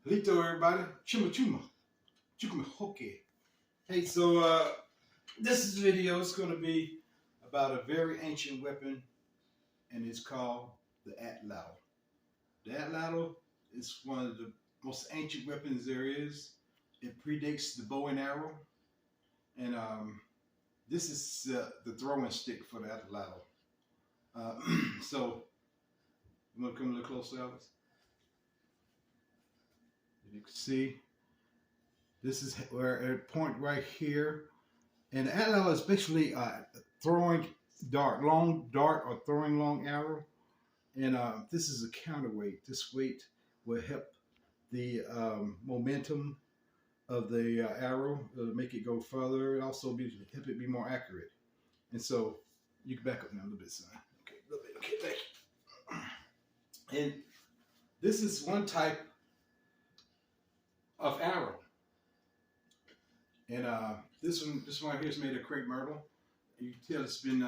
Lito, everybody. Chuma chuma. Chukuma hoke. Hey, so this video is going to be about a very ancient weapon, and it's called the Atlatl. The Atlatl is one of the most ancient weapons there is. It predates the bow and arrow, and this is the throwing stick for the Atlatl. So, you want to come a little closer, Alice? You can see this is where a point right here, and the Atlatl is basically throwing dart, long dart, or throwing long arrow. And this is a counterweight. This weight will help the momentum of the arrow. It'll make it go further. It also help it be more accurate. And so you can back up now a little bit, son. Okay, a little bit. Okay, thank you. And this is one type of arrow. And this one right here is made of crepe myrtle. You can tell it's been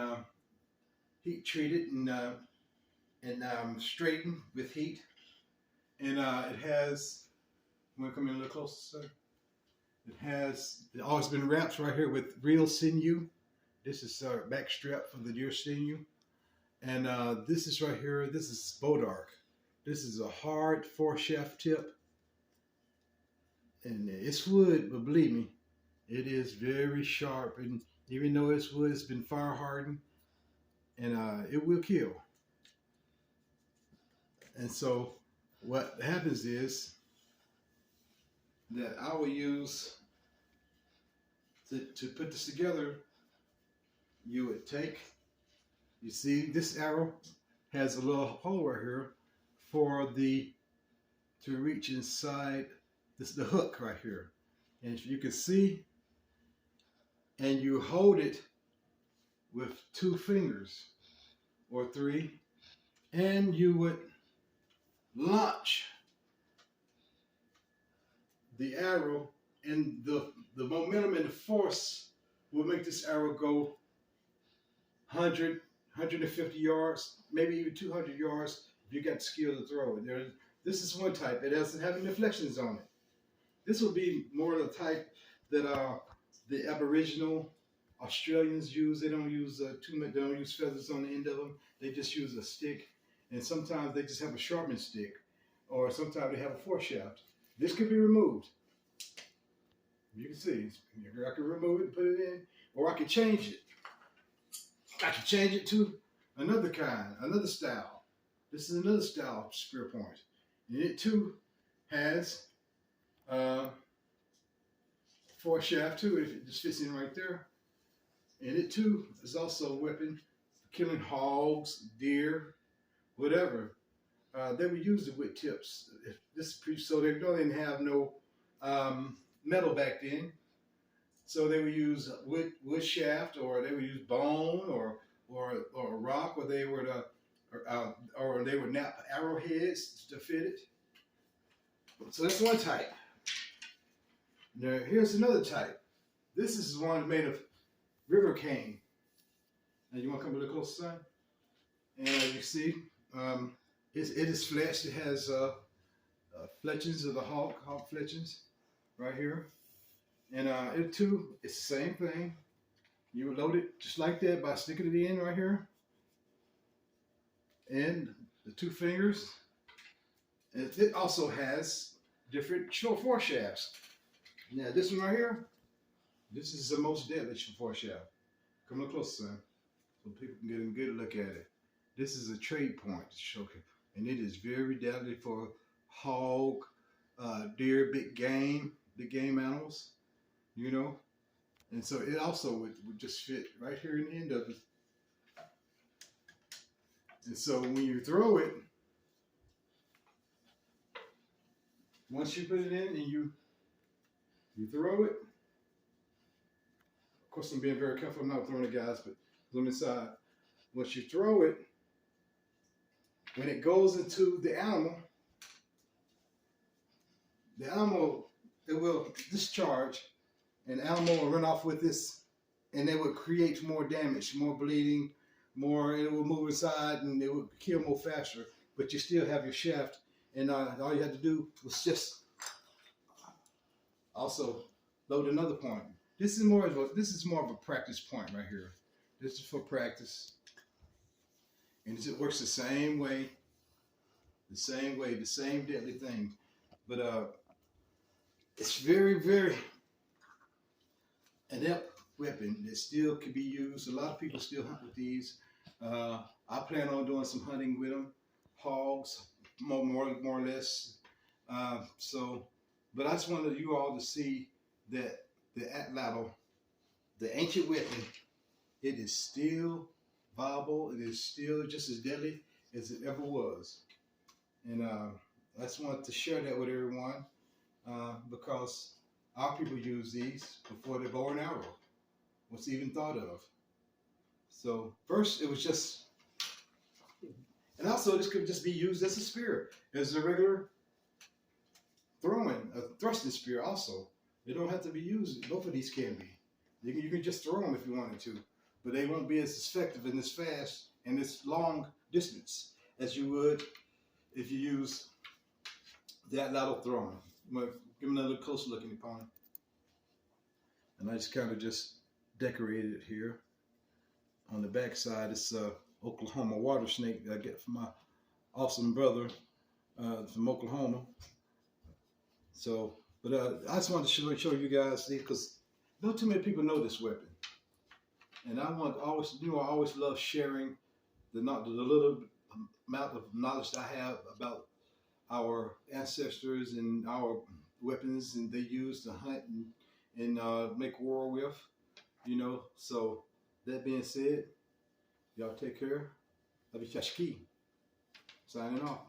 heat treated and straightened with heat. And it has, you want to come in a little closer, sir? It always been wrapped right here with real sinew. This is our back strap for the deer sinew. And this is right here, this is Bodark. This is a hard 4-shaft tip. And it's wood, but believe me, it is very sharp. And even though it's wood, it's been fire hardened, and it will kill. And so what happens is that I will use to put this together. You would take, you see this arrow has a little hole right here for to reach inside the hook right here. And if you can see, and you hold it with 2 fingers or 3, and you would launch the arrow, and the momentum and the force will make this arrow go 100, 150 yards, maybe even 200 yards if you got the skill to throw it. This is one type. It doesn't have any deflections on it. This would be more of the type that the Aboriginal Australians use. They don't use they don't use feathers on the end of them. They just use a stick, and sometimes they just have a sharpened stick, or sometimes they have a 4-shaft. This could be removed. You can see, I can remove it and put it in, or I can change it. I can change it to another kind, another style. This is another style of spear point, and it too has 4-shaft too. It just fits in right there. And it too is also a weapon for killing hogs, deer, whatever. They would use it with tips. So they didn't have no metal back then. So they would use wood shaft, or they would use bone, or rock, or they would nap arrowheads to fit it. So that's one type. Now here's another type. This is one made of river cane. Now you want to come a little closer, son? And you see, it is fleshed. It has fletchings of the hawk fletchings right here. And it too, it's the same thing. You would load it just like that by sticking it in right here. And the 2 fingers. And it also has different 4-shafts. Now this one right here, this is the most deadly 4-shaft. Come a little closer, son, so people can get a good look at it. This is a trade point, and it is very deadly for hog, deer, big game animals, you know. And so it also would just fit right here in the end of it. And so when you throw it, once you put it in and you throw it, of course I'm being very careful, I'm not throwing it, guys, but let me inside. Once you throw it, when it goes into the animal, it will discharge, and the animal will run off with this, and it will create more damage, more bleeding, more, and it will move inside, and it will kill more faster, but you still have your shaft, and all you had to do was just Also, load another point. This is more of a practice point right here. This is for practice, and it works the same way, the same deadly thing. But it's very, very adept weapon that still can be used. A lot of people still hunt with these. I plan on doing some hunting with them, hogs, more or less. But I just wanted you all to see that the Atlatl, the ancient weapon, it is still viable. It is still just as deadly as it ever was. And I just wanted to share that with everyone because our people use these before the bow and arrow was even thought of. So first it was just, and also this could just be used as a spear, as a regular thrusting spear also. They don't have to be used, both of these can be. You can just throw them if you wanted to, but they won't be as effective and as fast and as long distance as you would if you use that lateral throwing. Give them another closer look upon it. And I just kind of just decorated it here. On the back side, it's Oklahoma water snake that I get from my awesome brother from Oklahoma. So, but I just wanted to show you guys, because not too many people know this weapon. And I always love sharing the little amount of knowledge that I have about our ancestors and our weapons, and they used to hunt and make war with, you know. So that being said, y'all take care. Love you, Signing off.